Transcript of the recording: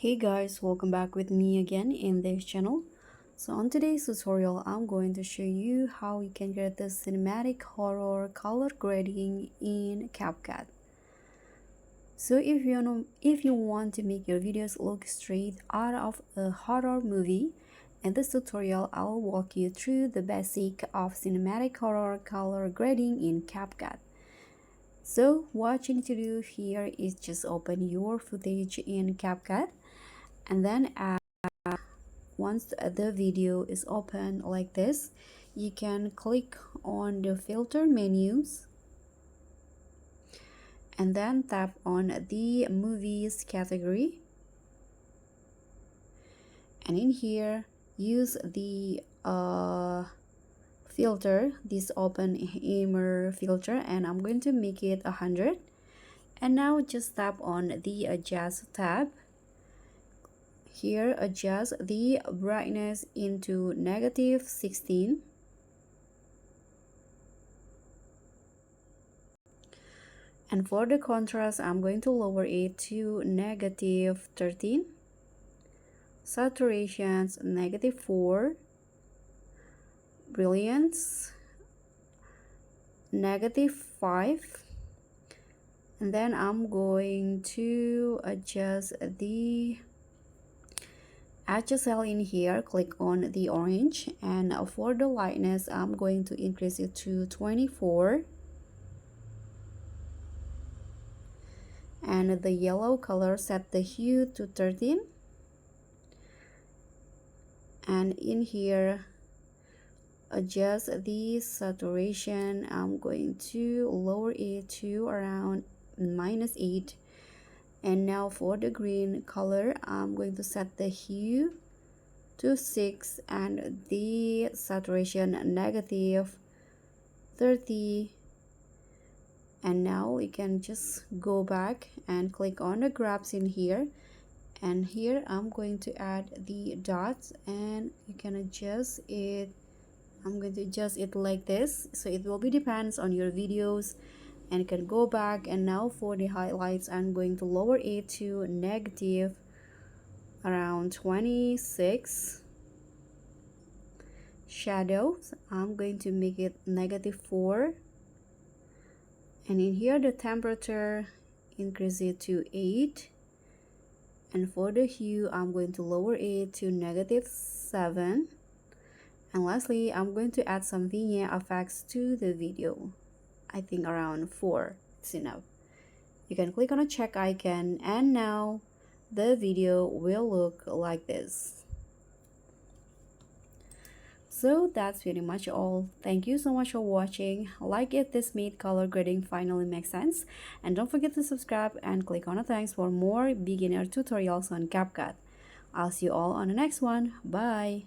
Hey guys, welcome back with me again in this channel. So on today's tutorial, I'm going to show you how you can get the cinematic horror color grading in CapCut. So if you want to make your videos look straight out of a horror movie, in this tutorial I'll walk you through the basic of cinematic horror color grading in CapCut. So what you need to do here is just open your footage in CapCut, and then once the video is open like this, you can click on the filter menus and then tap on the movies category, and in here use the filter, this open immer filter, and I'm going to make it 100. And now just tap on the adjust tab. Here adjust the brightness into -16, and for the contrast I'm going to lower it to -13, saturations -4, brilliance -5, and then I'm going to adjust the HSL in here. Click on the orange, and for the lightness I'm going to increase it to 24, and the yellow color set the hue to 13, and in here adjust the saturation. I'm going to lower it to around -8. And now for the green color, I'm going to set the hue to 6 and the saturation -30. And now we can just go back and click on the grabs in here, and here I'm going to add the dots, and you can adjust it. I'm going to adjust it like this, so it will be depends on your videos, and you can go back. And now for the highlights, I'm going to lower it to negative around 26. Shadows, I'm going to make it -4, and in here the temperature, increase it to 8, and for the hue I'm going to lower it to -7, and lastly I'm going to add some vignette effects to the video. I think around 4, it's enough. You can click on a check icon, and now the video will look like this. So that's pretty much all. Thank you so much for watching. Like if this made color grading finally makes sense, and don't forget to subscribe and click on the thanks for more beginner tutorials on CapCut. I'll see you all on the next one. Bye.